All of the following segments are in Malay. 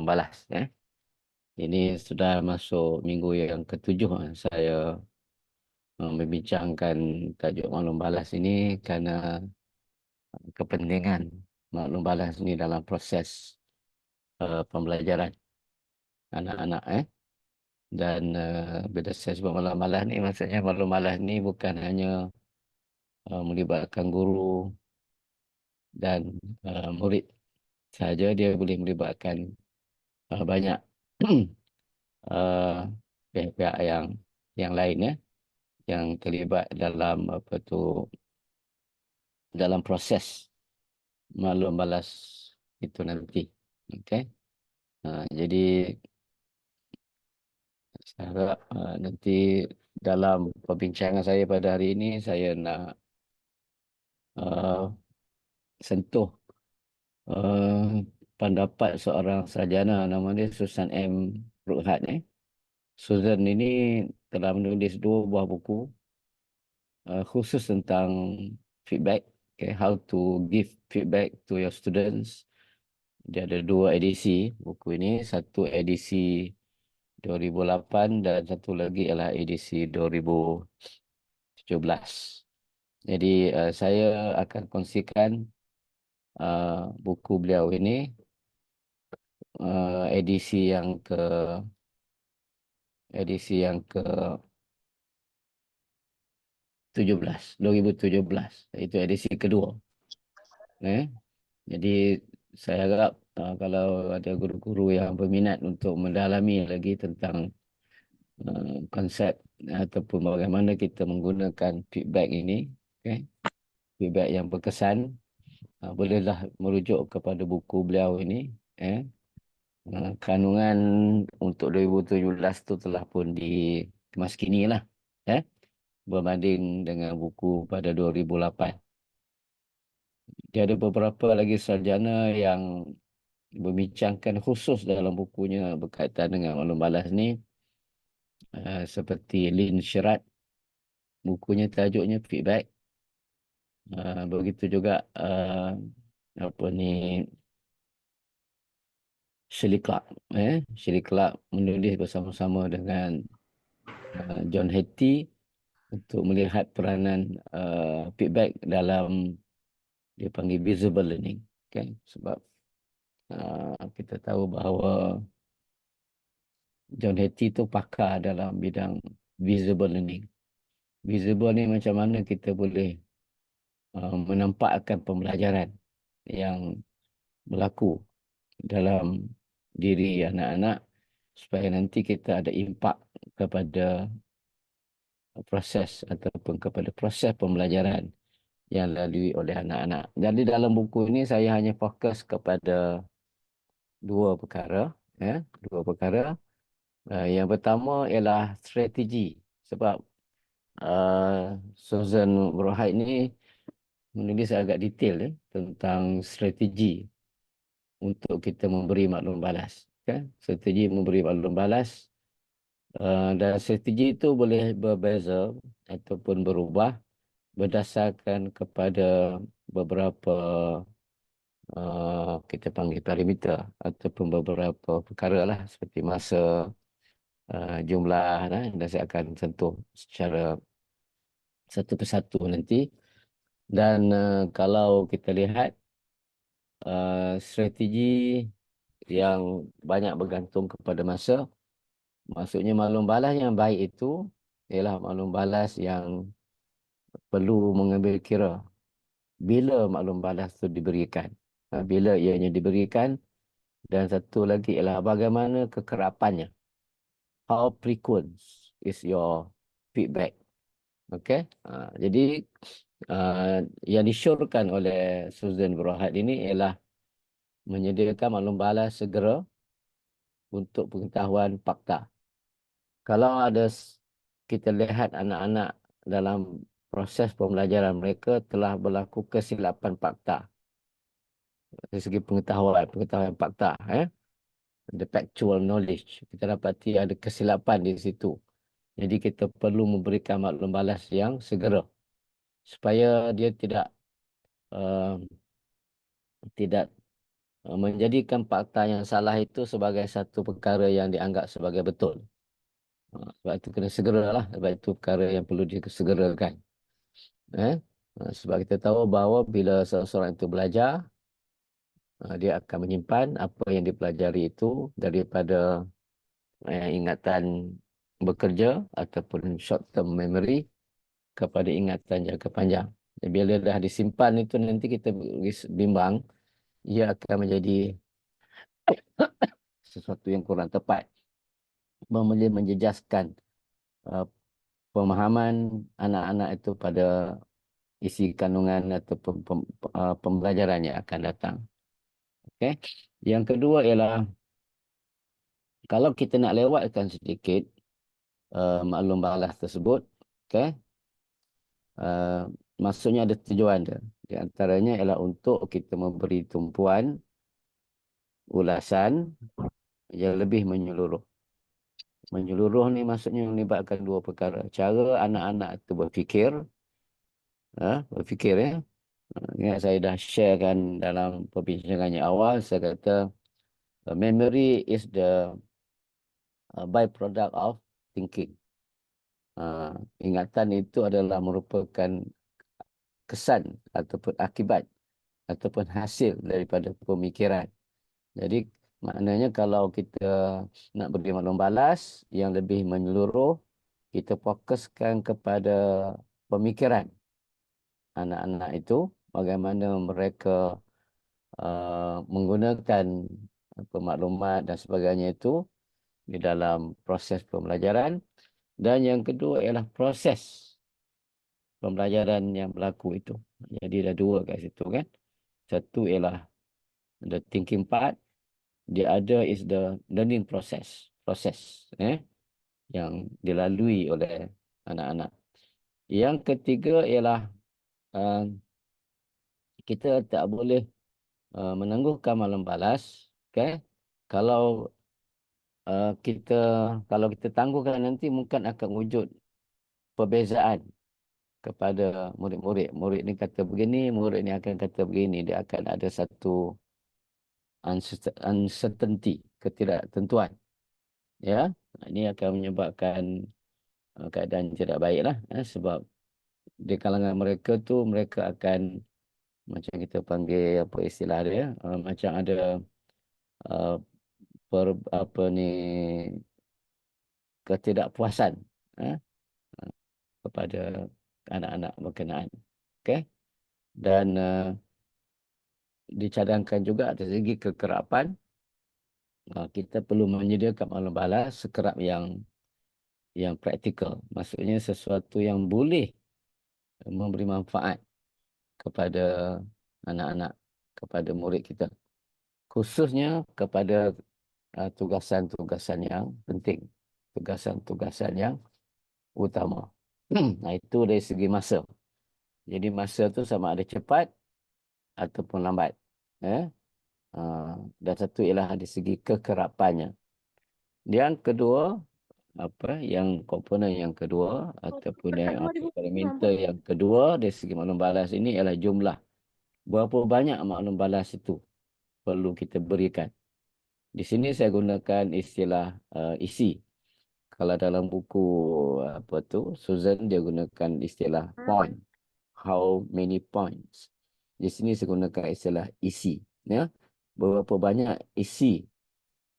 balas. Ini sudah masuk minggu yang ketujuh saya membincangkan tajuk maklum balas ini kerana kepentingan maklum balas ini dalam proses pembelajaran anak-anak. Dan bila saya sebut maklum balas ni, maksudnya maklum balas ni bukan hanya melibatkan guru dan murid sahaja, dia boleh melibatkan banyak uh, pihak-pihak yang lain, yang terlibat dalam apa tu, dalam proses maklum balas itu nanti. Okey. Jadi saya harap nanti dalam perbincangan saya pada hari ini, saya nak uh, sentuh uh, pendapat seorang sarjana, nama dia Susan M. Rukhat. Susan ini telah menulis 2 buah buku khusus tentang feedback. Okay, how to give feedback to your students. Dia ada 2 edisi buku ini. Satu edisi 2008 dan satu lagi ialah edisi 2017. Jadi saya akan kongsikan buku beliau ini, edisi yang ke 2017. Itu edisi kedua. Jadi saya harap kalau ada guru-guru yang berminat untuk mendalami lagi tentang konsep ataupun bagaimana kita menggunakan feedback ini, feedback yang berkesan, bolehlah merujuk kepada buku beliau ini. Kandungan untuk 2017 tu telah pun dikemaskini lah, berbanding dengan buku pada 2008. Dia ada beberapa lagi sarjana yang membincangkan khusus dalam bukunya berkaitan dengan maklum balas ni, seperti Lynn Sherrod, bukunya tajuknya Feedback. Begitu juga apa ni, Shirley Clark. Shirley Clark menulis bersama-sama dengan John Hattie untuk melihat peranan feedback dalam, dia panggil visible learning. Okay? Sebab kita tahu bahawa John Hattie tu pakar dalam bidang visible learning. Visible ni macam mana kita boleh menampakkan pembelajaran yang berlaku dalam diri anak-anak supaya nanti kita ada impak kepada proses ataupun kepada proses pembelajaran yang dilalui oleh anak-anak. Jadi dalam buku ini saya hanya fokus kepada 2 perkara. Dua perkara. Yang pertama ialah strategi. Sebab Susan Brohide ini menulis agak detail tentang strategi untuk kita memberi maklum balas. Strategi memberi maklum balas. Dan strategi itu boleh berbeza ataupun berubah berdasarkan kepada beberapa kita panggil parameter ataupun beberapa perkara lah, seperti masa, jumlah, dan saya akan sentuh secara satu persatu nanti. Dan kalau kita lihat strategi yang banyak bergantung kepada masa, maksudnya maklum balas yang baik itu ialah maklum balas yang perlu mengambil kira bila maklum balas itu diberikan, bila ianya diberikan, dan satu lagi ialah bagaimana kekerapannya. How frequent is your feedback? Okey. Jadi yang disyorkan oleh Susan Brohide ini ialah menyediakan maklum balas segera untuk pengetahuan fakta. Kalau kita lihat anak-anak dalam proses pembelajaran mereka telah berlaku kesilapan fakta dari segi pengetahuan fakta, the factual knowledge, kita dapati ada kesilapan di situ. Jadi kita perlu memberikan maklum balas yang segera supaya dia tidak menjadikan fakta yang salah itu sebagai satu perkara yang dianggap sebagai betul. Sebab itu kena segeralah. Sebab itu perkara yang perlu disegerakan. Eh? Sebab kita tahu bahawa bila seseorang itu belajar, dia akan menyimpan apa yang dipelajari itu daripada ingatan bekerja ataupun short term memory kepada ingatan jangka panjang. Bila dah disimpan itu nanti kita bimbang, ia akan menjadi sesuatu yang kurang tepat. Boleh menjejaskan uh, pemahaman anak-anak itu pada isi kandungan atau pembelajaran yang akan datang. Okay. Yang kedua ialah kalau kita nak lewatkan sedikit maklum balas tersebut, okay, maksudnya ada tujuan dia. Di antaranya ialah untuk kita memberi tumpuan ulasan yang lebih menyeluruh. Menyeluruh ni maksudnya melibatkan dua perkara. Cara anak-anak itu berfikir, berfikir ya. Ingat saya dah sharekan dalam perbincangan yang awal, saya kata memory is the byproduct of thinking. Ingatan itu adalah merupakan kesan ataupun akibat ataupun hasil daripada pemikiran. Jadi maknanya kalau kita nak beri maklum balas yang lebih menyeluruh, kita fokuskan kepada pemikiran anak-anak itu, bagaimana mereka menggunakan maklumat dan sebagainya itu di dalam proses pembelajaran. Dan yang kedua ialah proses pembelajaran yang berlaku itu. Jadi ada dua kat situ kan. Satu ialah the thinking part, the other is the learning process. Proses yang dilalui oleh anak-anak. Yang ketiga ialah kita tak boleh menangguhkan maklum balas. Okay? Kalau kita kalau kita tangguhkan nanti mungkin akan wujud perbezaan kepada murid-murid. Murid ni kata begini, murid ni akan kata begini. Dia akan ada satu uncertainty, ketidaktentuan. Ya, ini akan menyebabkan keadaan tidak baiklah. Sebab di kalangan mereka tu mereka akan macam kita panggil apa istilah dia, macam ada uh, apa ni ketidakpuasan kepada anak-anak berkenaan. Okey. Dan dicadangkan juga dari segi kekerapan, kita perlu menyediakan maklum balas sekerap yang praktikal. Maksudnya sesuatu yang boleh memberi manfaat kepada anak-anak, kepada murid kita. Khususnya kepada tugasan-tugasan yang penting. Tugasan-tugasan yang utama. Nah, itu dari segi masa. Jadi masa tu sama ada cepat ataupun lambat. Dan satu ialah dari segi kekerapannya. Yang kedua, yang komponen yang kedua ataupun yang parameter yang kedua dari segi maklum balas ini ialah jumlah. Berapa banyak maklum balas itu perlu kita berikan. Di sini saya gunakan istilah isi. Kalau dalam buku Susan dia gunakan istilah point. How many points. Di sini saya gunakan istilah isi. Ya. Berapa banyak isi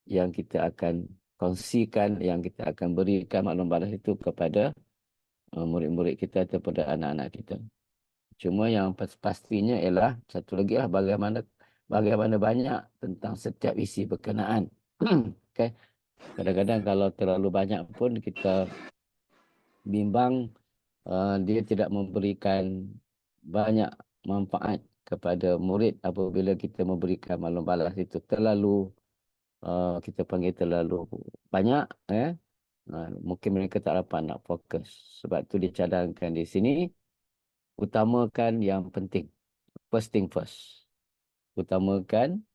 yang kita akan kongsikan, yang kita akan berikan maklum balas itu kepada murid-murid kita atau kepada anak-anak kita. Cuma yang pastinya ialah satu lagi lah bagaimana banyak tentang setiap isi berkenaan. Okay. Kadang-kadang kalau terlalu banyak pun kita bimbang dia tidak memberikan banyak manfaat kepada murid apabila kita memberikan maklum balas itu terlalu kita panggil terlalu banyak. Mungkin mereka tak dapat nak fokus. Sebab tu dicadangkan di sini, utamakan yang penting. First thing first. Utamakan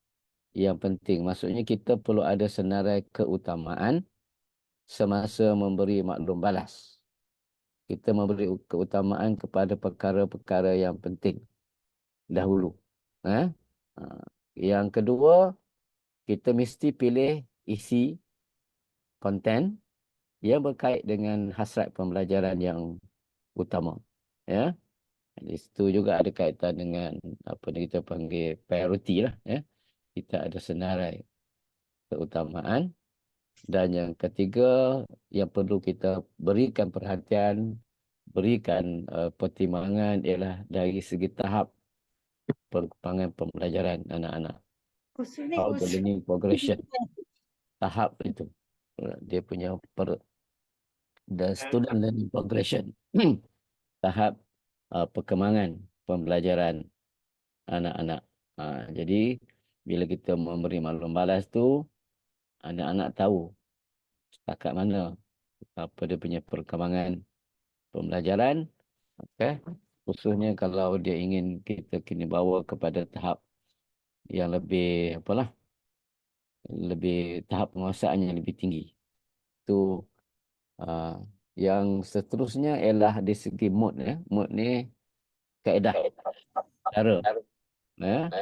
yang penting. Maksudnya kita perlu ada senarai keutamaan semasa memberi maklum balas. Kita memberi keutamaan kepada perkara-perkara yang penting dahulu. Yang kedua, kita mesti pilih isi konten yang berkait dengan hasrat pembelajaran yang utama. Ya, di situ juga ada kaitan dengan apa yang kita panggil priority lah. Ya, kita ada senarai keutamaan. Dan yang ketiga, yang perlu kita berikan perhatian, berikan pertimbangan ialah dari segi tahap perkembangan pembelajaran anak-anak. How the learning progression. Tahap itu. Dia punya the student learning progression. Tahap perkembangan pembelajaran anak-anak. Jadi, bila kita memberi maklum balas tu, anak-anak tahu setakat mana apa dia punya perkembangan pembelajaran. Okay. Khususnya kalau dia ingin kita kini bawa kepada tahap yang lebih apalah, lebih tahap penguasaan yang lebih tinggi. Itu yang seterusnya ialah di segi mood ya. Mood ni kaedah, cara, ya,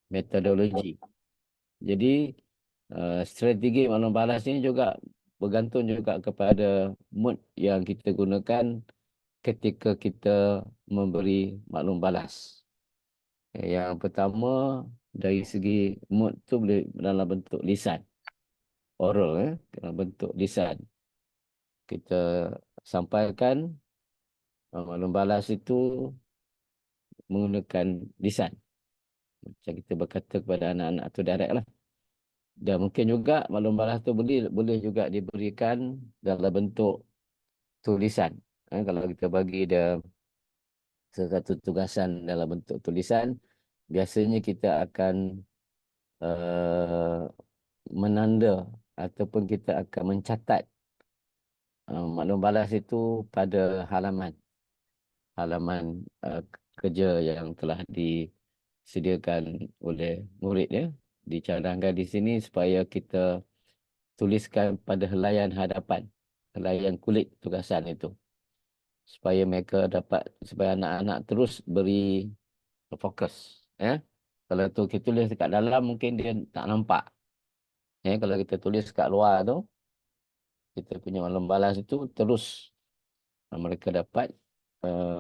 metodologi. Jadi strategi maklum balas ini juga bergantung juga kepada mood yang kita gunakan ketika kita memberi maklum balas. Yang pertama, dari segi mood tu boleh dalam bentuk lisan, oral, dalam bentuk lisan. Kita sampaikan maklum balas itu menggunakan lisan. Macam kita berkata kepada anak-anak tu direct lah. Dan mungkin juga maklum balas tu boleh juga diberikan dalam bentuk tulisan. Kalau kita bagi dia satu tugasan dalam bentuk tulisan, biasanya kita akan menanda ataupun kita akan mencatat maklum balas itu pada halaman kerja yang telah disediakan oleh murid ya. Dicadangkan di sini supaya kita tuliskan pada helaian hadapan, helaian kulit tugasan itu. Supaya mereka dapat, supaya anak-anak terus beri fokus. Ya. Kalau tu kita tulis dekat dalam, mungkin dia tak nampak. Ya, kalau kita tulis kat luar tu, kita punya maklum balas itu terus mereka dapat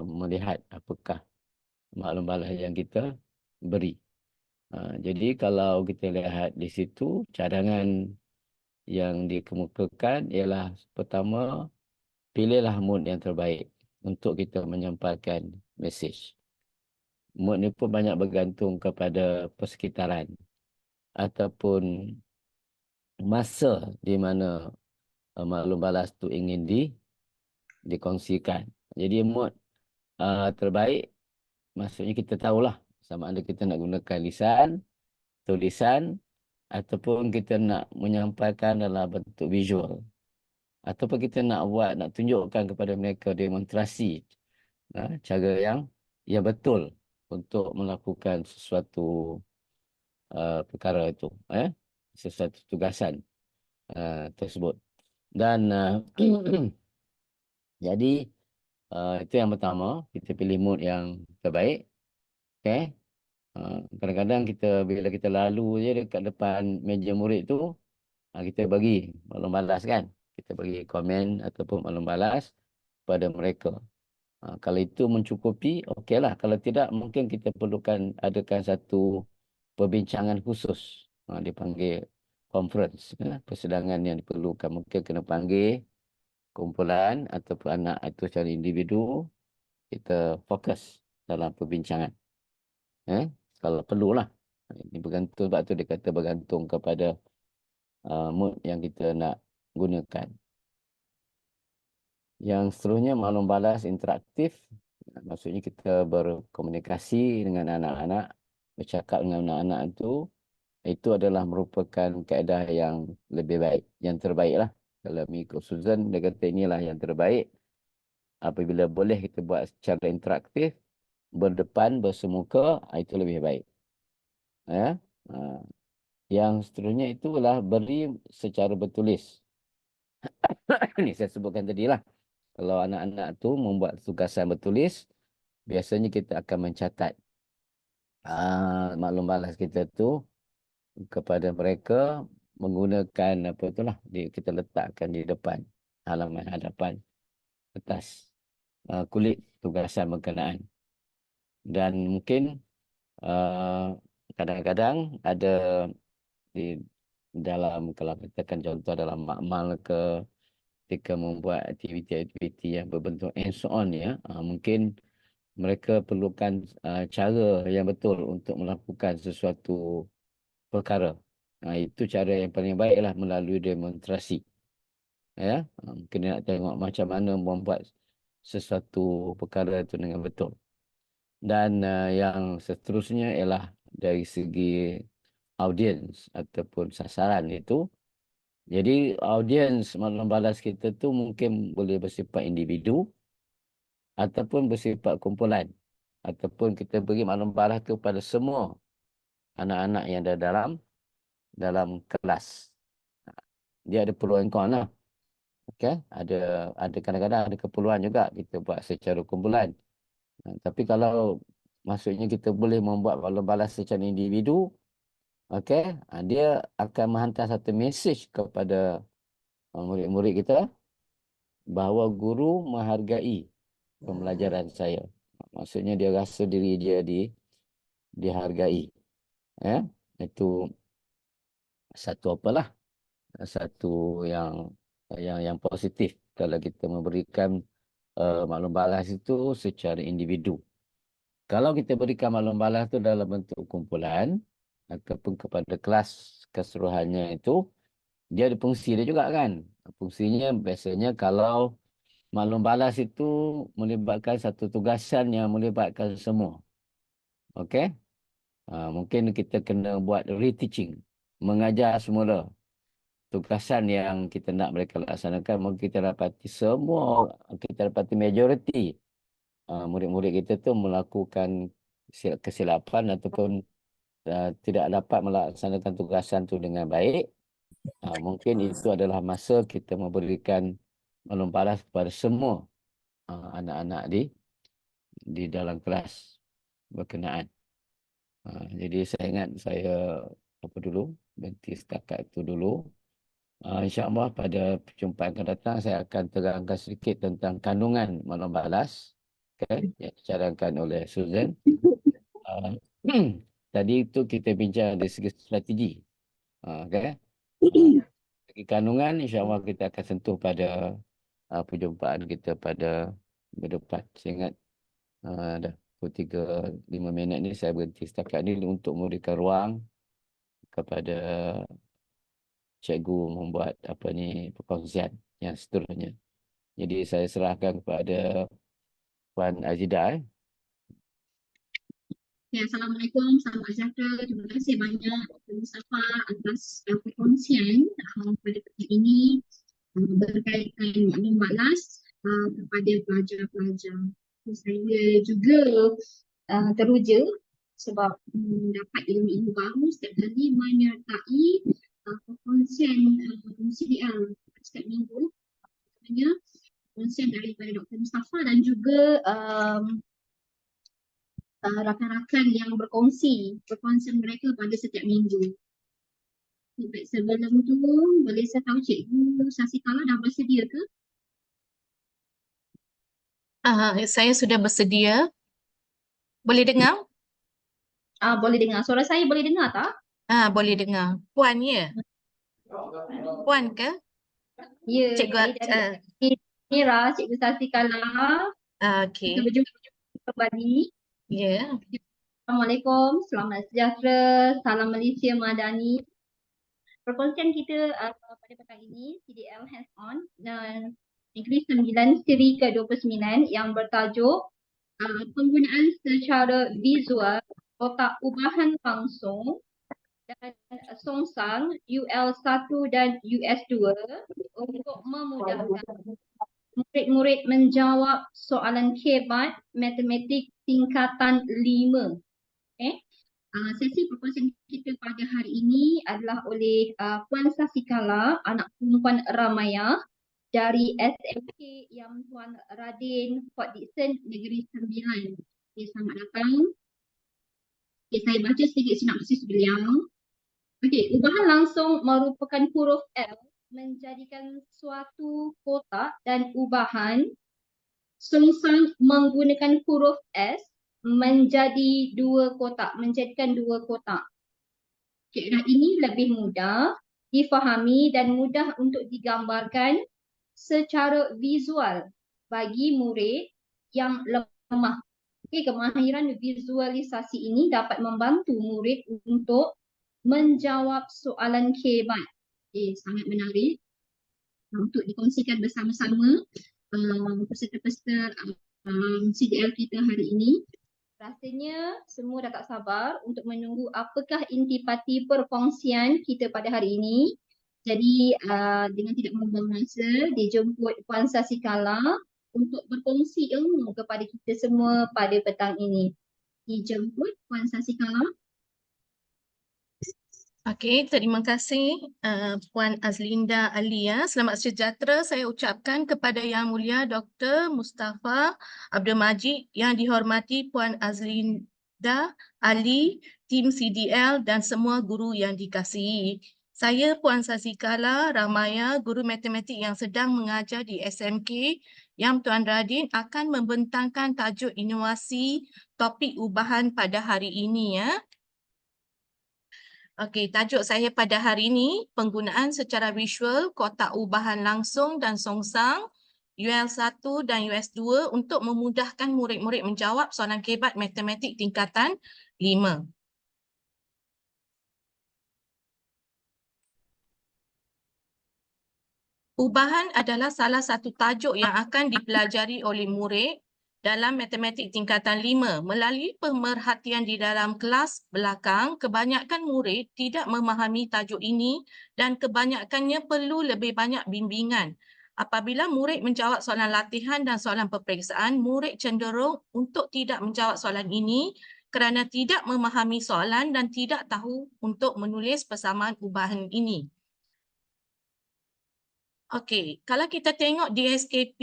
melihat apakah maklum balas yang kita beri. Jadi kalau kita lihat di situ, cadangan yang dikemukakan ialah pertama, pilihlah mood yang terbaik untuk kita menyampaikan mesej. Mood ni pun banyak bergantung kepada persekitaran ataupun masa di mana maklum balas tu ingin dikongsikan. Jadi mood terbaik, maksudnya kita tahulah sama ada kita nak gunakan lisan, tulisan, ataupun kita nak menyampaikan dalam bentuk visual. Ataupun kita nak tunjukkan kepada mereka demonstrasi cara yang betul untuk melakukan sesuatu perkara itu. Sesuatu tugasan tersebut. Dan jadi itu yang pertama, kita pilih mood yang terbaik. Okay. Kadang-kadang bila kita lalu je dekat depan meja murid tu, kita bagi maklum balas kan. Kita bagi komen ataupun maklum balas pada mereka. Kalau itu mencukupi, okeylah. Kalau tidak, mungkin kita perlukan adakan satu perbincangan khusus. Dipanggil conference. Persidangan yang diperlukan. Mungkin kena panggil kumpulan ataupun anak itu secara individu. Kita fokus dalam perbincangan. Kalau perlulah. Ini bergantung, sebab tu dia kata bergantung kepada mood yang kita nak gunakan. Yang seterusnya maklum balas interaktif. Maksudnya kita berkomunikasi dengan anak-anak, bercakap dengan anak-anak itu adalah merupakan kaedah yang lebih baik, yang terbaik lah. Kalau mengikut Susan, dia kata inilah yang terbaik. Apabila boleh kita buat secara interaktif, berdepan, bersemuka, itu lebih baik. Ya. Yang seterusnya itulah beri secara bertulis. Ini saya sebutkan tadi lah. Kalau anak-anak tu membuat tugasan bertulis, biasanya kita akan mencatat maklum balas kita tu kepada mereka menggunakan apa itulah kita letakkan di depan halaman hadapan atas kulit tugasan berkenaan. Dan mungkin kadang-kadang ada di dalam, kalau katakan contoh dalam makmal ke, ketika membuat aktiviti-aktiviti yang berbentuk hands-on ya, mungkin mereka perlukan cara yang betul untuk melakukan sesuatu perkara. Itu cara yang paling baiklah melalui demonstrasi. Ya, mungkin dia nak tengok macam mana membuat sesuatu perkara itu dengan betul. Dan yang seterusnya ialah dari segi audiens ataupun sasaran itu. Jadi audiens maklum balas kita tu mungkin boleh bersifat individu ataupun bersifat kumpulan. Ataupun kita beri maklum balas tu pada semua anak-anak yang ada dalam kelas. Dia ada pro and con lah. Okay? Ada kadang-kadang ada keperluan juga kita buat secara kumpulan. Tapi kalau maksudnya kita boleh membuat maklum balas secara individu, okay, dia akan menghantar satu mesej kepada murid-murid kita bahawa guru menghargai pembelajaran saya. Maksudnya dia rasa diri dia dihargai. Ya, itu satu apalah, satu yang positif kalau kita memberikan maklum balas itu secara individu. Kalau kita berikan maklum balas itu dalam bentuk kumpulan ataupun kepada kelas keseluruhannya itu, dia ada fungsi dia juga kan. Fungsinya biasanya kalau maklum balas itu melibatkan satu tugasan yang melibatkan semua. Okey? Mungkin kita kena buat reteaching. Mengajar semula. Tugasan yang kita nak mereka laksanakan, mungkin kita dapati semua, kita dapati majoriti murid-murid kita tu melakukan kesilapan ataupun tidak dapat melaksanakan tugasan tu dengan baik. Mungkin itu adalah masa kita memberikan maklum balas kepada semua anak-anak di dalam kelas berkenaan. Jadi saya ingat saya apa dulu, berhenti setakat itu dulu. InsyaAllah pada perjumpaan akan datang saya akan terangkan sedikit tentang kandungan maklum balas, okay, yang dicarangkan oleh Susan. Uh, Tadi itu kita bincang dari segi strategi. Okay. Segi kandungan insyaAllah kita akan sentuh pada perjumpaan kita pada berdepan. Saya ingat dah pukul 3-5 minit ni saya berhenti setakat ni untuk memberikan ruang kepada cikgu membuat apa ni perkongsian yang seterusnya. Jadi saya serahkan kepada Puan Azidah. Ya, Assalamualaikum, salam sejahtera. Terima kasih banyak Dr. Mustafa atas perkongsian pada pagi ini berkaitan maklum balas kepada pelajar-pelajar. Saya juga teruja sebab dapat ilmu-ilmu baru setiap kali menyertai perkongsian CDL setiap minggu. Sebenarnya perkongsian daripada Dr. Mustafa dan juga rakan-rakan yang berkongsi perkongsian mereka pada setiap minggu. Baik, sebelum tu boleh saya tahu Cikgu Sasikala dah bersedia ke? Saya sudah bersedia. Boleh dengar? Boleh dengar. Suara saya boleh dengar tak? Boleh dengar. Puan ya? Puan ke? Ya, Cikgu saya dari Mira, Cikgu Sasikala. Okey. Kita berjumpa kembali. Ya. Assalamualaikum, selamat sejahtera, salam Malaysia Madani. Perkongsian kita pada petang ini CDL Hands On dan Negeri 9 siri ke-29 yang bertajuk penggunaan secara visual otak ubahan langsung dan songsang UL1 dan US2 untuk memudahkan murid-murid menjawab soalan kebat matematik tingkatan 5. Sesi perkongsian kita pada hari ini adalah oleh Puan Sasikala, anak perempuan Ramayah dari SMK Yang Tuan Radin Port Dickson Negeri 9. Selamat datang. Okay, saya baca sedikit sinopsis beliau. Okey, ubahan langsung merupakan huruf L menjadikan suatu kotak dan ubahan sungsang menggunakan huruf S menjadi menjadikan dua kotak. Kaedah ini lebih mudah difahami dan mudah untuk digambarkan secara visual bagi murid yang lemah. Okey, kemahiran visualisasi ini dapat membantu murid untuk menjawab soalan kebat. Sangat menarik untuk dikongsikan bersama-sama peserta-peserta CDL kita hari ini. Rasanya semua dah tak sabar untuk menunggu apakah intipati perkongsian kita pada hari ini. Jadi dengan tidak membuang masa, dijemput Puan Sasikala untuk berkongsi ilmu kepada kita semua pada petang ini. Dijemput Puan Sasikala. Okey, terima kasih Puan Azlinda Alia. Selamat sejahtera saya ucapkan kepada Yang Mulia Dr. Mustafa Abdul Majid, yang dihormati Puan Azlinda Ali, tim CDL dan semua guru yang dikasihi. Saya Puan Sasikala Ramaya, guru matematik yang sedang mengajar di SMK, yang Tuan Radin akan membentangkan tajuk inovasi topik ubahan pada hari ini ya. Okey, tajuk saya pada hari ini, penggunaan secara visual kotak ubahan langsung dan songsang UL1 dan US2 untuk memudahkan murid-murid menjawab soalan kebat matematik tingkatan 5. Ubahan adalah salah satu tajuk yang akan dipelajari oleh murid dalam matematik tingkatan 5. Melalui pemerhatian di dalam kelas belakang, kebanyakan murid tidak memahami tajuk ini dan kebanyakannya perlu lebih banyak bimbingan. Apabila murid menjawab soalan latihan dan soalan peperiksaan, murid cenderung untuk tidak menjawab soalan ini kerana tidak memahami soalan dan tidak tahu untuk menulis persamaan ubahan ini. Okey, kalau kita tengok DSKP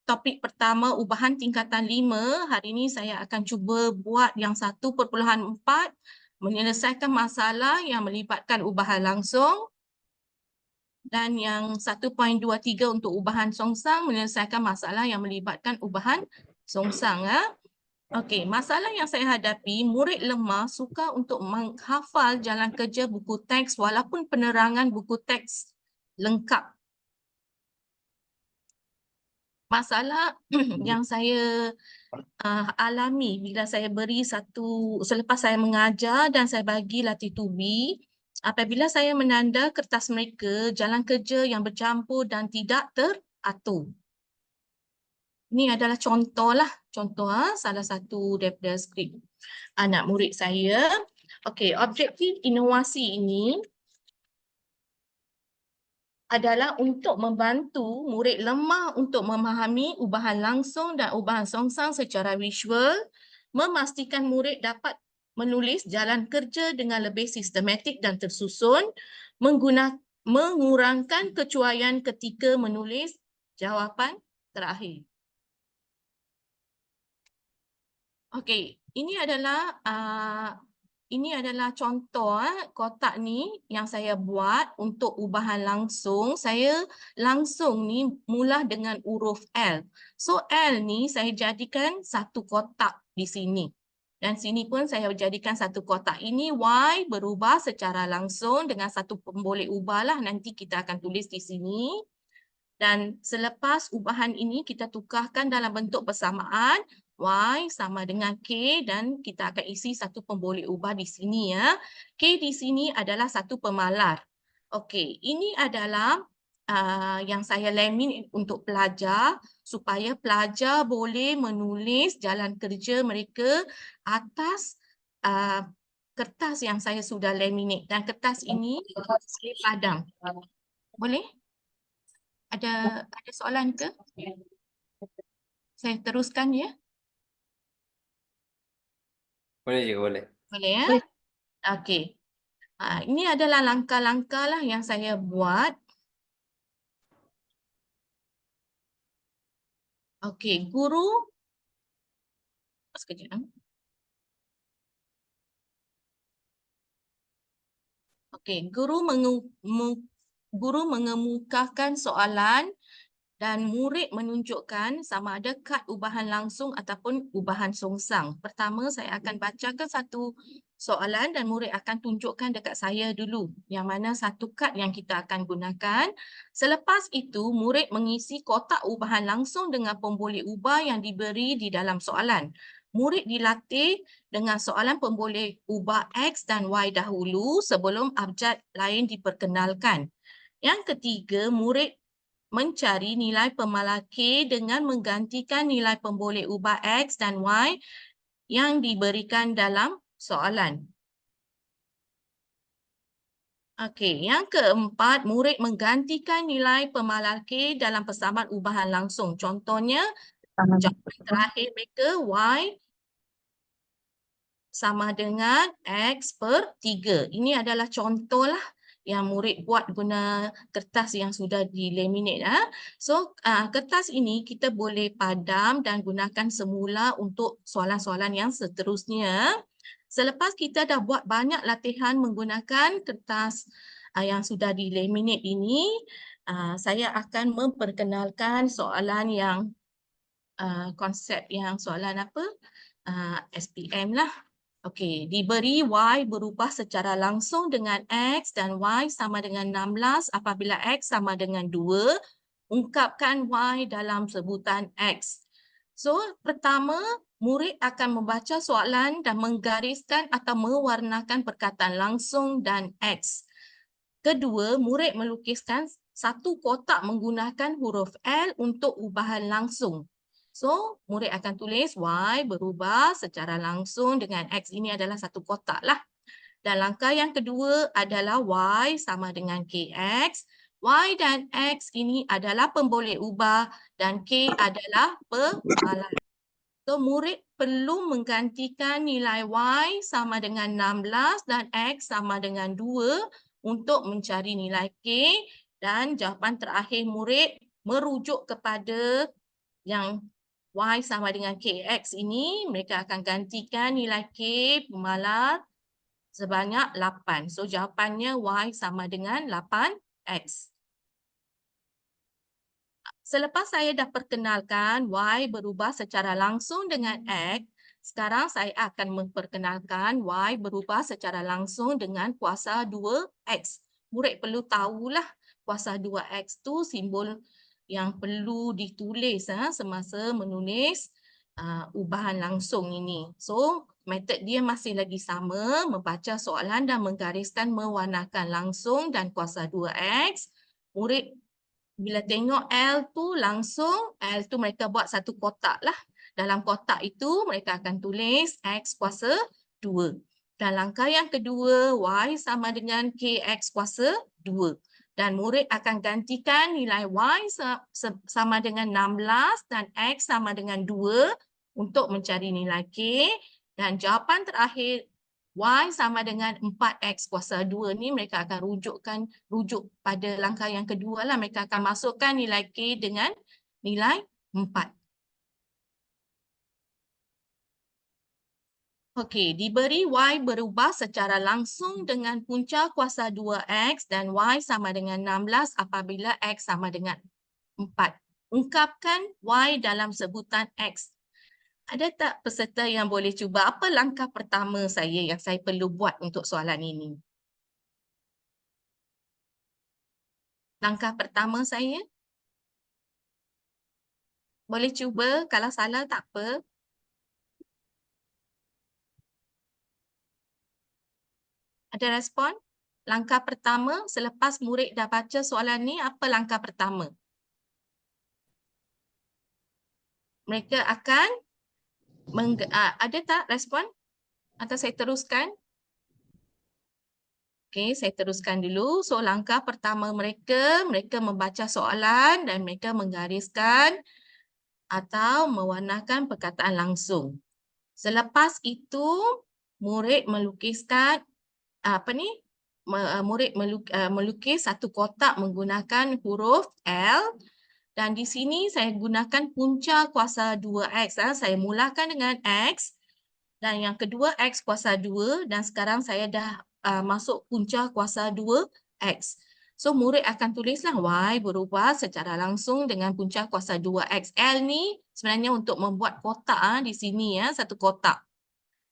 topik pertama ubahan tingkatan 5, hari ini saya akan cuba buat yang 1.4 menyelesaikan masalah yang melibatkan ubahan langsung, dan yang 1.23 untuk ubahan songsang menyelesaikan masalah yang melibatkan ubahan songsang. Okey, masalah yang saya hadapi, murid lemah suka untuk menghafal jalan kerja buku teks walaupun penerangan buku teks lengkap. Masalah yang saya alami bila saya selepas saya mengajar dan saya bagi latih tubi, apabila saya menanda kertas mereka, jalan kerja yang bercampur dan tidak teratur. Ini adalah contoh salah satu daripada skrip anak murid saya. Okey, objektif inovasi ini adalah untuk membantu murid lemah untuk memahami ubahan langsung dan ubahan songsang secara visual, memastikan murid dapat menulis jalan kerja dengan lebih sistematik dan tersusun, mengurangkan kecuaian ketika menulis jawapan terakhir. Okey, ini adalah contoh kotak ni yang saya buat untuk ubahan langsung. Saya langsung ni mula dengan huruf L. So L ni saya jadikan satu kotak di sini. Dan sini pun saya jadikan satu kotak. Ini Y berubah secara langsung dengan satu pemboleh ubah lah. Nanti kita akan tulis di sini. Dan selepas ubahan ini kita tukarkan dalam bentuk persamaan, Y sama dengan K, dan kita akan isi satu pemboleh ubah di sini ya. K di sini adalah satu pemalar. Okey, ini adalah yang saya laminate untuk pelajar supaya pelajar boleh menulis jalan kerja mereka atas kertas yang saya sudah laminate, dan kertas ini saya padam. Boleh? Ada soalan ke? Saya teruskan ya? Boleh juga, boleh. Boleh ya? Okey. Ini adalah langkah-langkah lah yang saya buat. Okey, guru. Sekejap. Okey, guru mengemukakan soalan dan murid menunjukkan sama ada kad ubahan langsung ataupun ubahan songsang. Pertama, saya akan bacakan satu soalan dan murid akan tunjukkan dekat saya dulu yang mana satu kad yang kita akan gunakan. Selepas itu, murid mengisi kotak ubahan langsung dengan pemboleh ubah yang diberi di dalam soalan. Murid dilatih dengan soalan pemboleh ubah X dan Y dahulu sebelum abjad lain diperkenalkan. Yang ketiga, murid mencari nilai pemalar K dengan menggantikan nilai pemboleh ubah X dan Y yang diberikan dalam soalan. Okey, yang keempat, murid menggantikan nilai pemalar K dalam persamaan ubahan langsung. Contohnya, jawapan terakhir mereka Y sama dengan X per 3. Ini adalah contohlah yang murid buat guna kertas yang sudah di-laminate. So, kertas ini kita boleh padam dan gunakan semula untuk soalan-soalan yang seterusnya. Selepas kita dah buat banyak latihan menggunakan kertas yang sudah di-laminate ini, saya akan memperkenalkan soalan yang konsep yang soalan apa? SPM lah. Okey, diberi Y berubah secara langsung dengan X dan Y sama dengan 16 apabila X sama dengan 2, ungkapkan Y dalam sebutan X. So, pertama, murid akan membaca soalan dan menggariskan atau mewarnakan perkataan langsung dan X. Kedua, murid melukiskan satu kotak menggunakan huruf L untuk ubahan langsung. So, murid akan tulis Y berubah secara langsung dengan X. Ini adalah satu kotak lah. Dan langkah yang kedua adalah Y sama dengan KX. Y dan X ini adalah pemboleh ubah dan K adalah pemalar. So, murid perlu menggantikan nilai Y sama dengan 16 dan X sama dengan 2 untuk mencari nilai K, dan jawapan terakhir murid merujuk kepada yang Y sama dengan KX ini. Mereka akan gantikan nilai K pemalar sebanyak 8. So, jawapannya Y sama dengan 8X. Selepas saya dah perkenalkan Y berubah secara langsung dengan X, sekarang saya akan memperkenalkan Y berubah secara langsung dengan kuasa 2X. Murid perlu tahulah kuasa 2X tu simbol yang perlu ditulis semasa menulis ubahan langsung ini. So, metod dia masih lagi sama, membaca soalan dan menggariskan mewarnakan langsung dan kuasa 2X. Murid bila tengok L tu langsung, L tu mereka buat satu kotak lah. Dalam kotak itu mereka akan tulis X kuasa 2. Dan langkah yang kedua, Y sama dengan KX kuasa 2. Dan murid akan gantikan nilai Y sama dengan 16 dan X sama dengan 2 untuk mencari nilai K. Dan jawapan terakhir Y sama dengan 4X kuasa 2 ni mereka akan rujuk pada langkah yang kedua lah. Mereka akan masukkan nilai K dengan nilai 4. Okey, diberi Y berubah secara langsung dengan punca kuasa 2X dan Y sama dengan 16 apabila X sama dengan 4. Ungkapkan Y dalam sebutan X. Ada tak peserta yang boleh cuba apa langkah pertama saya yang saya perlu buat untuk soalan ini? Langkah pertama saya? Boleh cuba, kalau salah tak apa. Ada respon? Langkah pertama selepas murid dah baca soalan ni, apa langkah pertama? Mereka akan ada tak respon? Atau saya teruskan? Okey, saya teruskan dulu. So, langkah pertama mereka membaca soalan dan mereka menggariskan atau mewarnakan perkataan langsung. Selepas itu, murid melukiskan murid melukis satu kotak menggunakan huruf L, dan di sini saya gunakan punca kuasa 2X. Saya mulakan dengan X dan yang kedua X kuasa 2, dan sekarang saya dah masuk punca kuasa 2X. So murid akan tulislah Y berubah secara langsung dengan punca kuasa 2X. L ni sebenarnya untuk membuat kotak di sini ya, satu kotak.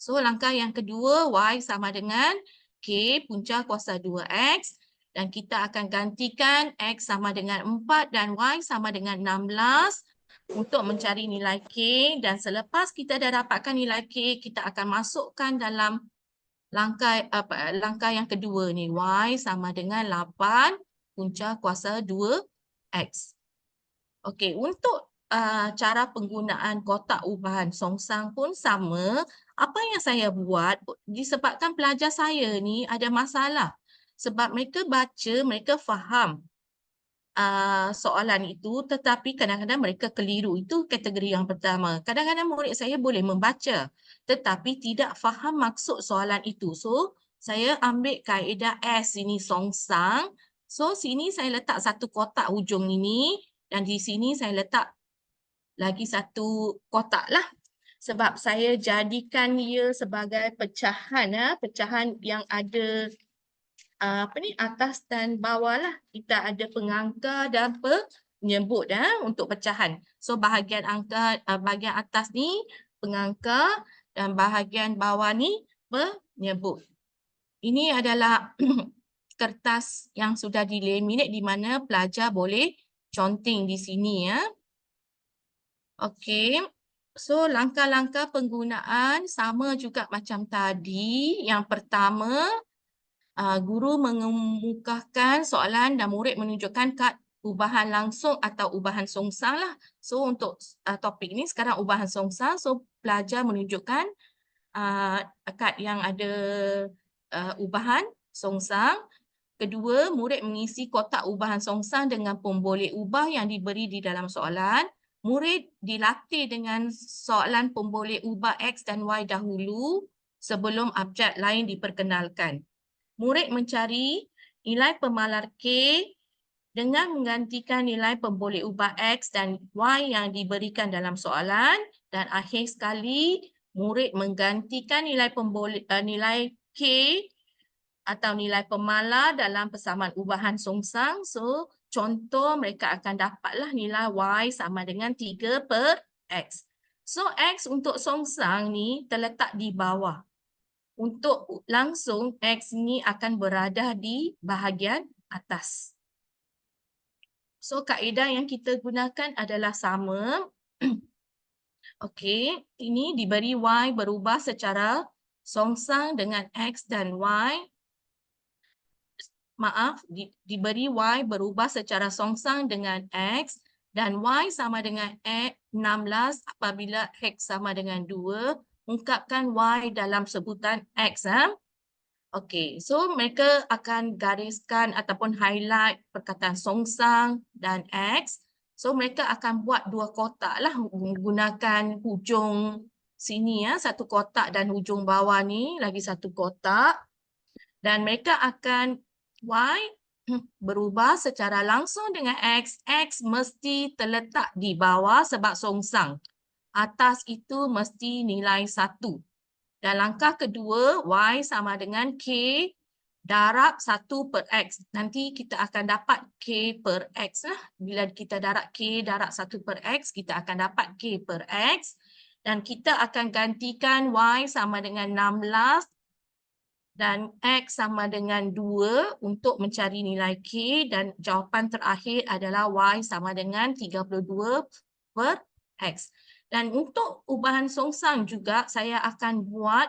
So langkah yang kedua, Y sama dengan K punca kuasa 2X. Dan kita akan gantikan X sama dengan 4 dan Y sama dengan 16 untuk mencari nilai K. Dan selepas kita dah dapatkan nilai K, kita akan masukkan dalam langkah yang kedua ni. Y sama dengan 8 punca kuasa 2X. Okey, untuk cara penggunaan kotak ubahan songsang pun sama. Apa yang saya buat, disebabkan pelajar saya ni ada masalah. Sebab mereka baca, mereka faham soalan itu, tetapi kadang-kadang mereka keliru. Itu kategori yang pertama. Kadang-kadang murid saya boleh membaca, tetapi tidak faham maksud soalan itu. So, saya ambil kaedah S ini songsang. So, sini saya letak satu kotak hujung ini dan di sini saya letak lagi satu kotak lah. Sebab saya jadikan ia sebagai pecahan, pecahan yang ada atas dan bawah lah. Kita ada pengangka dan penyebut untuk pecahan. So bahagian bahagian atas ni pengangka dan bahagian bawah ni penyebut. Ini adalah kertas yang sudah dilaminate di mana pelajar boleh conteng di sini ya. Okey. So langkah-langkah penggunaan sama juga macam tadi. Yang pertama, guru mengemukakan soalan dan murid menunjukkan kad ubahan langsung atau ubahan songsang lah. So untuk topik ni sekarang ubahan songsang. So pelajar menunjukkan kad yang ada ubahan songsang. Kedua, murid mengisi kotak ubahan songsang dengan pemboleh ubah yang diberi di dalam soalan. Murid dilatih dengan soalan pemboleh ubah X dan Y dahulu sebelum abjad lain diperkenalkan. Murid mencari nilai pemalar K dengan menggantikan nilai pemboleh ubah X dan Y yang diberikan dalam soalan. Dan akhir sekali, murid menggantikan nilai nilai K atau nilai pemalar dalam persamaan ubahan songsang. So, contoh mereka akan dapatlah nilai Y sama dengan 3/X. So, X untuk songsang ni terletak di bawah. Untuk langsung, X ni akan berada di bahagian atas. So, kaedah yang kita gunakan adalah sama. Okey, ini diberi Y berubah secara songsang dengan X dan Y. Diberi Y berubah secara songsang dengan X dan Y sama dengan 16 apabila X sama dengan 2. Ungkapkan Y dalam sebutan X. Okey, so mereka akan gariskan ataupun highlight perkataan songsang dan X. So mereka akan buat dua kotak lah menggunakan hujung sini satu kotak dan hujung bawah ni lagi satu kotak. Dan mereka akan Y berubah secara langsung dengan X. X mesti terletak di bawah sebab songsang. Atas itu mesti nilai 1. Dan langkah kedua, Y sama dengan K darab 1/X. Nanti kita akan dapat K/X lah. Bila kita darab K darab 1/X, kita akan dapat K/X. Dan kita akan gantikan Y sama dengan 16 dan X sama dengan 2 untuk mencari nilai K dan jawapan terakhir adalah Y sama dengan 32/X. Dan untuk ubahan songsang juga saya akan buat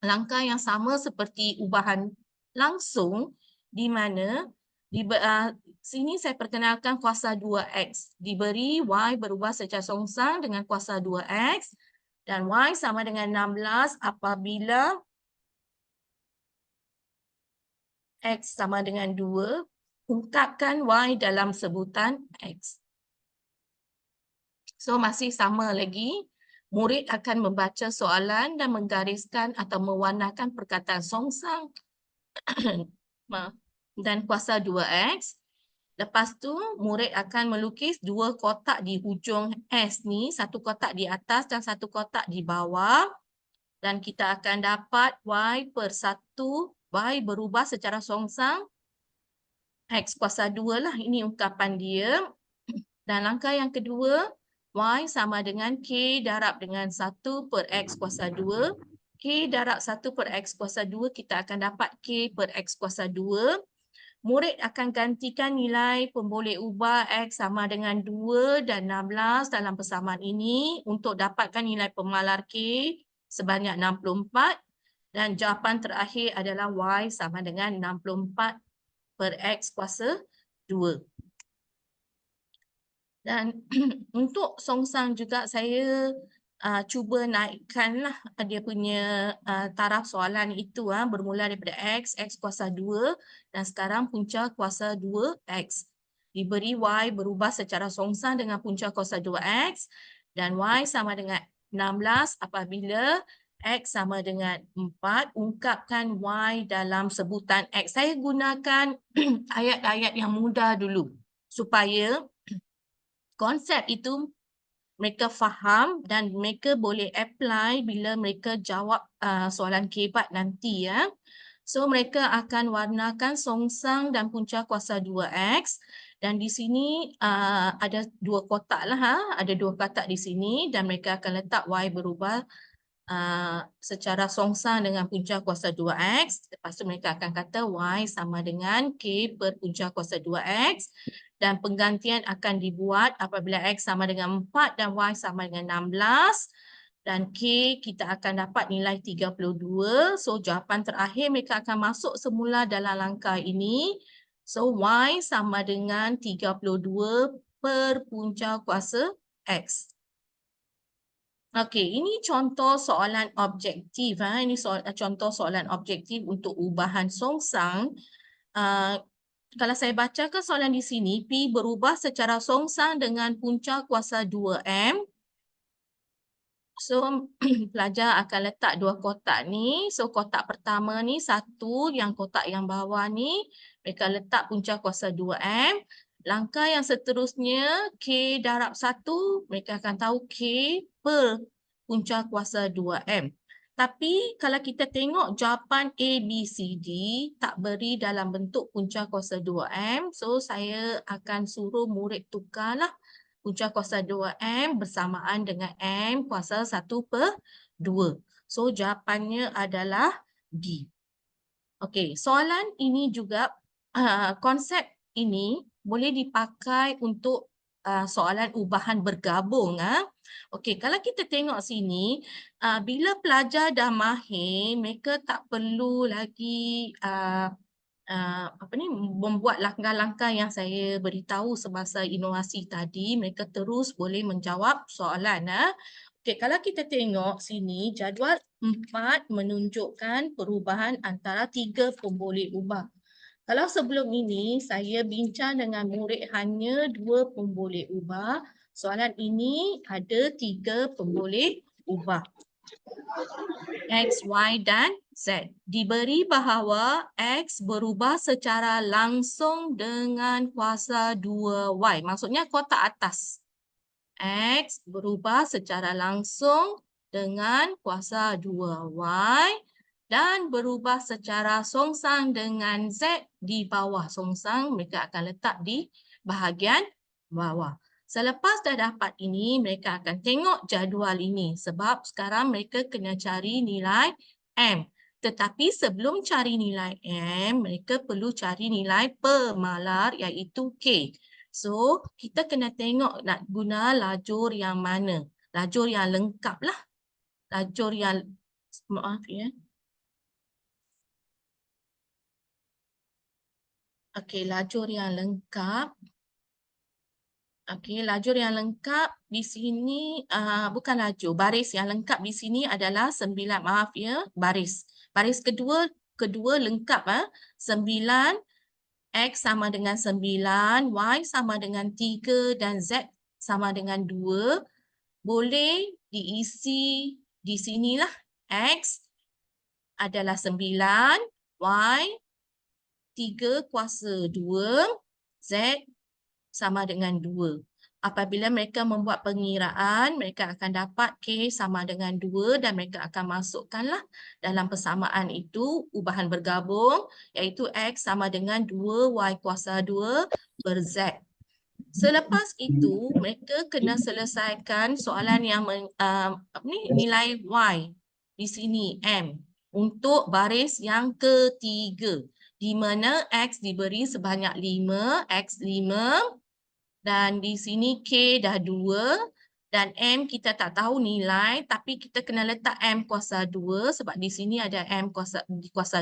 langkah yang sama seperti ubahan langsung di mana sini saya perkenalkan kuasa 2X. Diberi Y berubah secara songsang dengan kuasa 2X dan Y sama dengan 16 apabila X sama dengan 2, ungkapkan Y dalam sebutan X. So masih sama lagi, murid akan membaca soalan dan menggariskan atau mewarnakan perkataan songsang dan kuasa 2X. Lepas tu, murid akan melukis dua kotak di hujung S ni, satu kotak di atas dan satu kotak di bawah. Dan kita akan dapat Y per 1, Y berubah secara songsang X kuasa 2 lah. Ini ungkapan dia. Dan langkah yang kedua, Y sama dengan K darab dengan 1 per X kuasa 2. K darab 1 per X kuasa 2, kita akan dapat K per X kuasa 2. Murid akan gantikan nilai pemboleh ubah X sama dengan 2 dan 16 dalam persamaan ini untuk dapatkan nilai pemalar K sebanyak 64. Dan jawapan terakhir adalah Y sama dengan 64 per X kuasa 2. Dan untuk songsang juga saya cuba naikkanlah dia punya taraf soalan itu bermula daripada X kuasa 2 dan sekarang punca kuasa 2X. Diberi Y berubah secara songsang dengan punca kuasa 2X dan Y sama dengan 16 apabila X sama dengan 4. Ungkapkan Y dalam sebutan X. Saya gunakan ayat-ayat yang mudah dulu supaya konsep itu mereka faham dan mereka boleh apply bila mereka jawab soalan KBAT nanti ya. So mereka akan warnakan songsang dan punca kuasa 2X dan di sini ada dua kotak lah ada dua kotak di sini dan mereka akan letak Y berubah secara songsang dengan punca kuasa 2X. Lepas tu mereka akan kata Y sama dengan K per punca kuasa 2X. Dan penggantian akan dibuat apabila X sama dengan 4 dan Y sama dengan 16. Dan K kita akan dapat nilai 32. So jawapan terakhir mereka akan masuk semula dalam langkah ini. So Y sama dengan 32 per punca kuasa X. Okey, ini contoh soalan objektif. Ini contoh soalan objektif untuk ubahan songsang. Kalau saya bacakan soalan di sini, P berubah secara songsang dengan punca kuasa 2M. So, pelajar akan letak dua kotak ni. So, kotak pertama ni satu, yang kotak yang bawah ni, mereka letak punca kuasa 2M. Langkah yang seterusnya, K darab 1, mereka akan tahu K per punca kuasa 2M. Tapi kalau kita tengok jawapan A, B, C, D tak beri dalam bentuk punca kuasa 2M. So, saya akan suruh murid tukarlah punca kuasa 2M bersamaan dengan M kuasa 1 per 2. So, jawapannya adalah D. Okey, soalan ini juga, konsep ini boleh dipakai untuk soalan ubahan bergabung. Okey, kalau kita tengok sini, bila pelajar dah mahir, mereka tak perlu lagi membuat langkah-langkah yang saya beritahu semasa inovasi tadi. Mereka terus boleh menjawab soalan. Okey, kalau kita tengok sini, jadual 4 menunjukkan perubahan antara 3 pemboleh ubah. Kalau sebelum ini saya bincang dengan murid hanya 2 pemboleh ubah, soalan ini ada 3 pemboleh ubah. X, Y dan Z. Diberi bahawa X berubah secara langsung dengan kuasa 2Y. Maksudnya kotak atas. X berubah secara langsung dengan kuasa 2Y dan berubah secara songsang dengan Z di bawah. Songsang mereka akan letak di bahagian bawah. Selepas dah dapat ini, mereka akan tengok jadual ini sebab sekarang mereka kena cari nilai M. Tetapi sebelum cari nilai M, mereka perlu cari nilai pemalar iaitu K. So, kita kena tengok nak guna lajur yang mana. Lajur yang lengkap lah. Lajur yang, maaf ya. Okey, lajur yang lengkap. Okey, lajur yang lengkap di sini, bukan lajur. Baris yang lengkap di sini adalah 9, maaf ya, baris. Baris kedua lengkap. 9, X sama dengan 9, Y sama dengan 3 dan Z sama dengan 2. Boleh diisi di sinilah. X adalah 9, Y 3 kuasa 2, Z sama dengan 2. apabila mereka membuat pengiraan, mereka akan dapat K sama dengan 2 dan mereka akan masukkanlah dalam persamaan itu ubahan bergabung iaitu X sama dengan 2Y kuasa 2 per Z. Selepas itu, mereka kena selesaikan soalan yang nilai Y di sini, M, untuk baris yang ketiga, di mana X diberi sebanyak 5, X 5, dan di sini K dah 2 dan M kita tak tahu nilai tapi kita kena letak M kuasa 2 sebab di sini ada M kuasa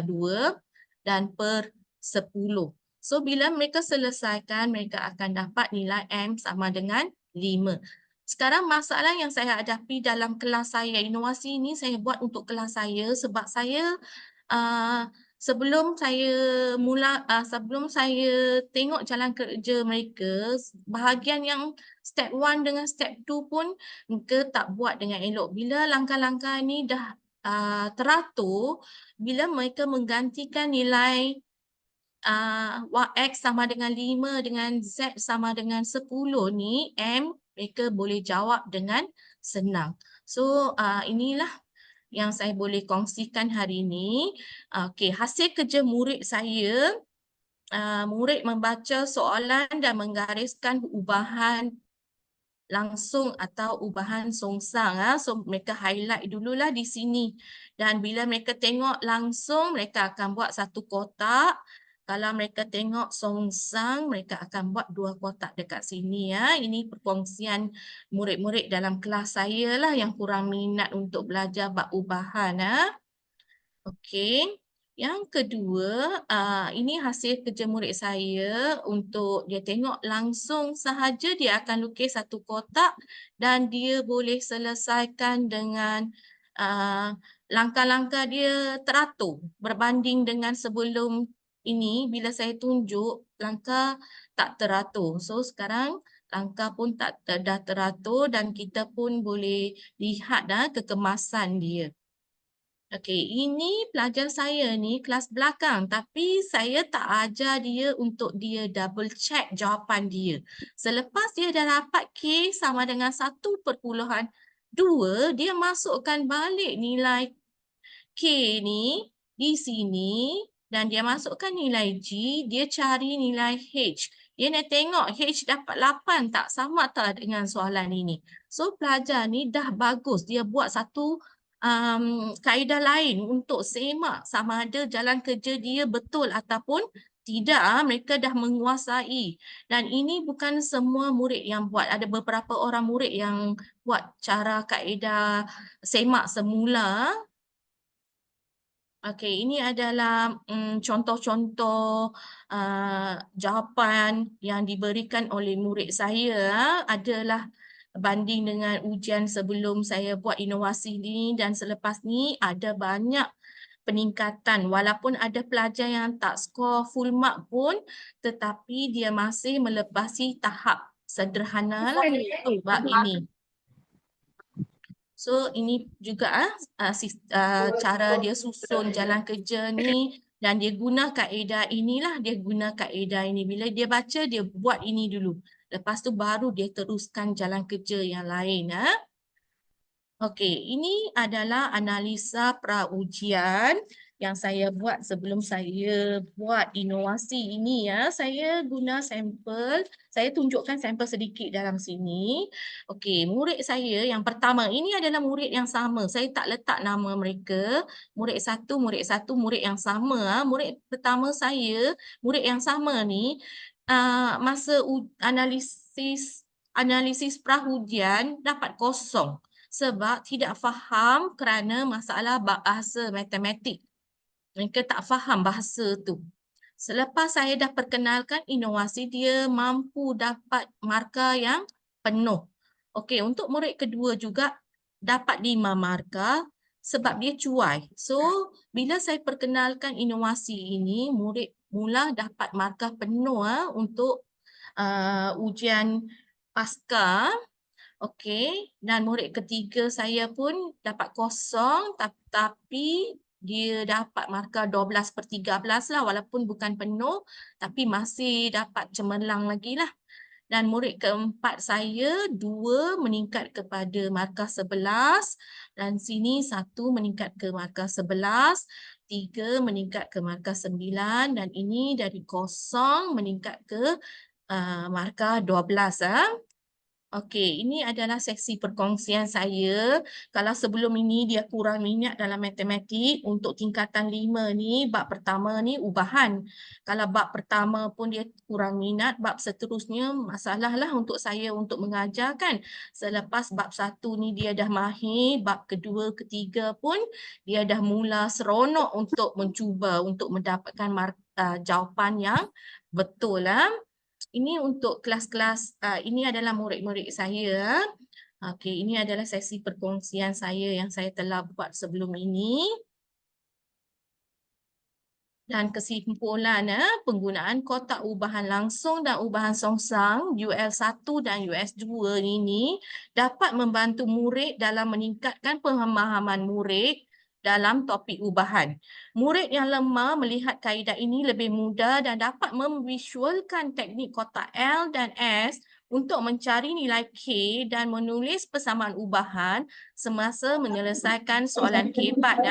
2 dan per 10. So bila mereka selesaikan mereka akan dapat nilai M sama dengan 5. Sekarang masalah yang saya hadapi dalam kelas saya, inovasi ini saya buat untuk kelas saya sebab saya sebelum saya tengok jalan kerja mereka, bahagian yang step 1 dengan step 2 pun mereka tak buat dengan elok. Bila langkah-langkah ni dah teratur, bila mereka menggantikan nilai X sama dengan 5 dengan Z sama dengan 10 ni, M mereka boleh jawab dengan senang. So inilah yang saya boleh kongsikan hari ini. Okey, hasil kerja murid saya, murid membaca soalan dan menggariskan ubahan langsung atau ubahan songsang. So mereka highlight dululah di sini. Dan bila mereka tengok langsung, mereka akan buat satu kotak. Kalau mereka tengok songsang, mereka akan buat 2 kotak dekat sini. Ini perkongsian murid-murid dalam kelas saya lah yang kurang minat untuk belajar bab ubahan. Okey. Yang kedua, ini hasil kerja murid saya untuk dia tengok langsung sahaja dia akan lukis satu kotak dan dia boleh selesaikan dengan langkah-langkah dia teratur berbanding dengan sebelum ini bila saya tunjuk langkah tak teratur. So sekarang langkah pun dah teratur dan kita pun boleh lihat kekemasan dia. Okey, ini pelajar saya ni kelas belakang tapi saya tak ajar dia untuk dia double check jawapan dia. Selepas dia dah dapat K sama dengan 1/2, dia masukkan balik nilai K ni di sini dan dia masukkan nilai G, dia cari nilai H. Dia nak tengok H dapat 8 tak, sama tak dengan soalan ini. So pelajar ni dah bagus, dia buat satu kaedah lain untuk semak sama ada jalan kerja dia betul ataupun tidak. Mereka dah menguasai dan ini bukan semua murid yang buat, ada beberapa orang murid yang buat cara kaedah semak semula. Okey, ini adalah contoh-contoh jawapan yang diberikan oleh murid saya. Adalah banding dengan ujian sebelum saya buat inovasi ini dan selepas ni ada banyak peningkatan. Walaupun ada pelajar yang tak skor full mark pun tetapi dia masih melepasi tahap sederhana lah bab ini. So ini juga cara dia susun jalan kerja ni dan dia guna kaedah inilah, dia guna kaedah ini. Bila dia baca, dia buat ini dulu. Lepas tu baru dia teruskan jalan kerja yang lain. Okey, ini adalah analisa pra-ujian yang saya buat sebelum saya buat inovasi ini. Saya guna sampel, saya tunjukkan sampel sedikit dalam sini. Okey, murid saya yang pertama, ini adalah murid yang sama. Saya tak letak nama mereka. Murid satu, murid yang sama. Murid pertama saya, murid yang sama ni, masa analisis pra-ujian dapat 0. Sebab tidak faham kerana masalah bahasa matematik. Mereka tak faham bahasa tu. Selepas saya dah perkenalkan inovasi, dia mampu dapat markah yang penuh. Okey, untuk murid kedua juga dapat 5 markah sebab dia cuai. So, bila saya perkenalkan inovasi ini, murid mula dapat markah penuh untuk ujian pasca. Okey, dan murid ketiga saya pun dapat 0 tapi dia dapat markah 12/13 lah walaupun bukan penuh tapi masih dapat cemerlang lagi lah. Dan murid keempat saya 2 meningkat kepada markah 11 dan sini 1 meningkat ke markah 11, 3 meningkat ke markah 9 dan ini dari 0 meningkat ke markah 12. Okey, ini adalah sesi perkongsian saya. Kalau sebelum ini dia kurang minat dalam matematik, untuk tingkatan 5 ni, bab pertama ni ubahan. Kalau bab pertama pun dia kurang minat, bab seterusnya masalah lah untuk saya untuk mengajar kan. Selepas bab 1 ni dia dah mahir, bab kedua, ketiga pun dia dah mula seronok untuk mencuba untuk mendapatkan jawapan yang betul lah. Ini untuk kelas-kelas, ini adalah murid-murid saya. Okey, ini adalah sesi perkongsian saya yang saya telah buat sebelum ini. Dan kesimpulan, penggunaan kotak ubahan langsung dan ubahan songsang UL1 dan US2 ini dapat membantu murid dalam meningkatkan pemahaman murid dalam topik ubahan. Murid yang lemah melihat kaedah ini lebih mudah dan dapat memvisualkan teknik kotak L dan S untuk mencari nilai K dan menulis persamaan ubahan semasa menyelesaikan soalan K4.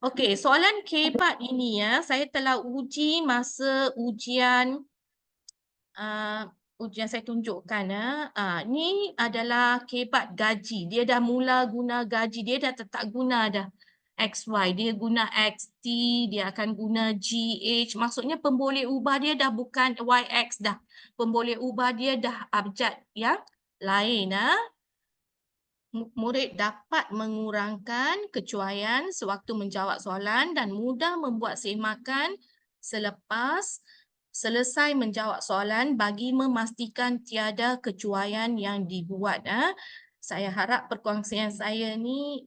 Okey, soalan K4 ini saya telah uji masa ujian saya tunjukkan ni adalah K4 gaji. Dia dah mula guna gaji, dia dah tak guna dah XY, dia guna XT, dia akan guna GH. Maksudnya pemboleh ubah dia dah bukan YX dah. Pemboleh ubah dia dah abjad yang lain. Murid dapat mengurangkan kecuaian sewaktu menjawab soalan dan mudah membuat semakan selepas selesai menjawab soalan bagi memastikan tiada kecuaian yang dibuat. Saya harap perkongsian saya ni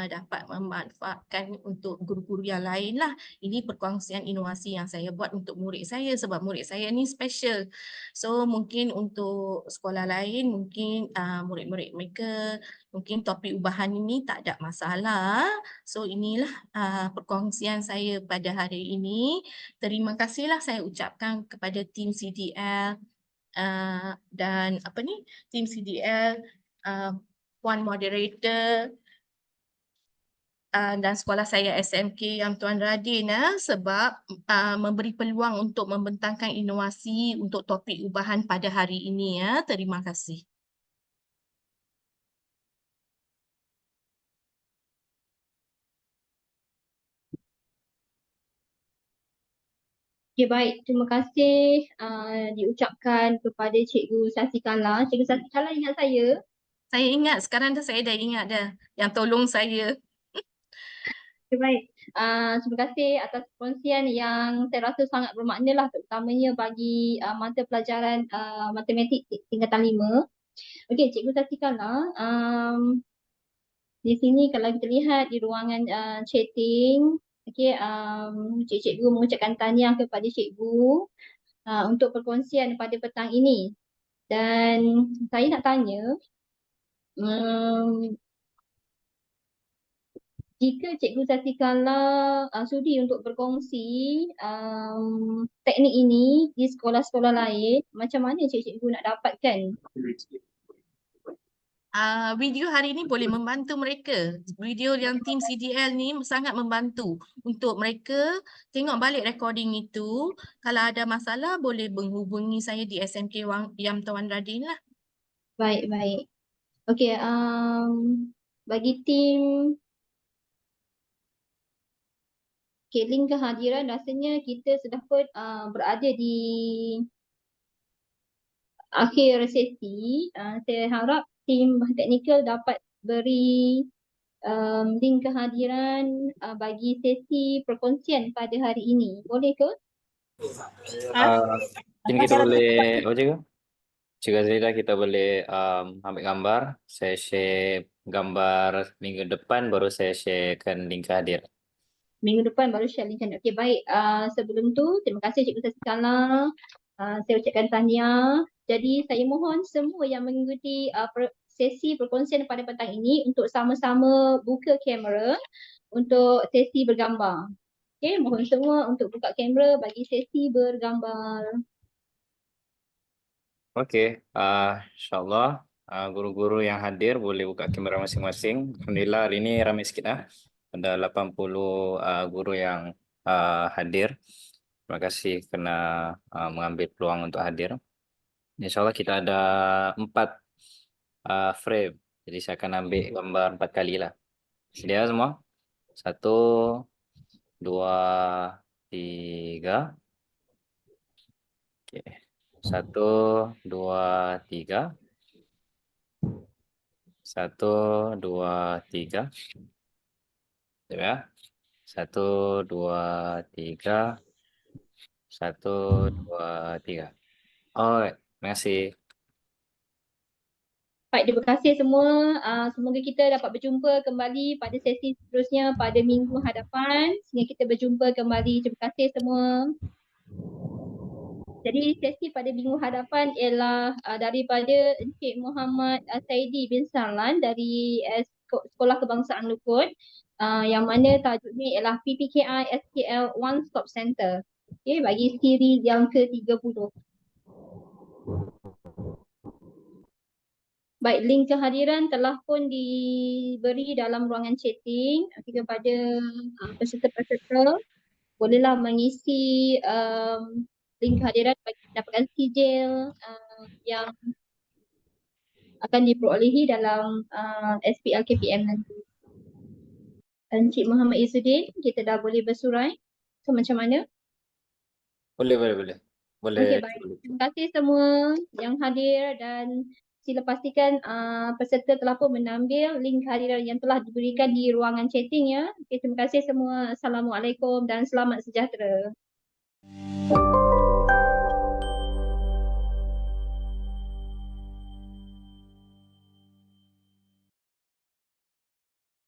dapat memanfaatkan untuk guru-guru yang lain lah. Ini perkongsian inovasi yang saya buat untuk murid saya sebab murid saya ni special. So mungkin untuk sekolah lain, mungkin murid-murid mereka mungkin topik ubahan ini tak ada masalah. So inilah perkongsian saya pada hari ini. Terima kasihlah saya ucapkan kepada tim CDL dan tim CDL, Puan Moderator dan sekolah saya SMK yang Tuan Radin sebab memberi peluang untuk membentangkan inovasi untuk topik ubahan pada hari ini. Terima kasih. Okay, baik. Terima kasih diucapkan kepada Cikgu Sasikala. Cikgu Sasikala ingat saya? Saya ingat, sekarang saya dah ingat dah yang tolong saya. Okay, baik. Terima kasih atas perkongsian yang saya rasa sangat bermakna lah, terutamanya bagi mata pelajaran matematik tingkatan 5. Okey, Cikgu Sasikala, di sini kalau kita lihat di ruangan chatting, okey, cikgu mengucapkan tahniah kepada cikgu untuk perkongsian pada petang ini. Dan saya nak tanya, jika Cikgu Sasikala sudi untuk berkongsi teknik ini di sekolah-sekolah lain, macam mana cikgu nak dapatkan? Video hari ini boleh membantu mereka. Video yang tim CDL ni sangat membantu untuk mereka tengok balik recording itu. Kalau ada masalah boleh menghubungi saya di SMK Yam Tuan Radin lah. Baik, baik. Okey, bagi tim, link kehadiran rasanya kita sudah pun berada di akhir sesi. Saya harap tim teknikal dapat beri link kehadiran bagi sesi perkongsian pada hari ini. Boleh ke? Mungkin kita boleh, Cikgu Azrila, kita boleh ambil gambar. Saya share gambar minggu depan, baru saya sharekan link hadir. Minggu depan baru share link. Okey, baik. Sebelum tu, terima kasih Cikgu Sasikala. Saya ucapkan tahniah. Jadi saya mohon semua yang mengikuti sesi perkongsian pada petang ini untuk sama-sama buka kamera untuk sesi bergambar. Okey, mohon semua untuk buka kamera bagi sesi bergambar. Oke, insyaallah guru-guru yang hadir boleh buka kamera masing-masing. Alhamdulillah hari ini ramai sikit Ada 80 guru yang hadir. Terima kasih kerana mengambil peluang untuk hadir. Insyaallah kita ada 4 frame. Jadi saya akan ambil gambar 4 kali lah. Sedia semua? 1, 2, 3. Oke. 1, 2, 3. 1, 2, 3. Sekejap ya. 1, 2, 3. 1, 2, 3. Alright, terima kasih. Baik, terima kasih semua. Semoga kita dapat berjumpa kembali pada sesi seterusnya pada minggu hadapan. Sehingga kita berjumpa kembali. Terima kasih semua. Jadi sesi pada minggu hadapan ialah daripada Encik Muhammad Saidi bin Sarlan dari Sekolah Kebangsaan Lukut, yang mana tajuknya ialah PPKI SKL One Stop Center. Okay, bagi siri yang ke-30. Baik, link kehadiran telah pun diberi dalam ruangan chatting kepada peserta-peserta. Bolehlah mengisi link kehadiran bagi mendapatkan sijil yang akan diperolehi dalam SPL KPM nanti. Encik Muhammad Izzuddin, kita dah boleh bersurai. So macam mana? Boleh. Okey, baik. Terima kasih semua yang hadir dan sila pastikan peserta telah pun menambil link kehadiran yang telah diberikan di ruangan chatting ya. Okey, terima kasih semua. Assalamualaikum dan selamat sejahtera.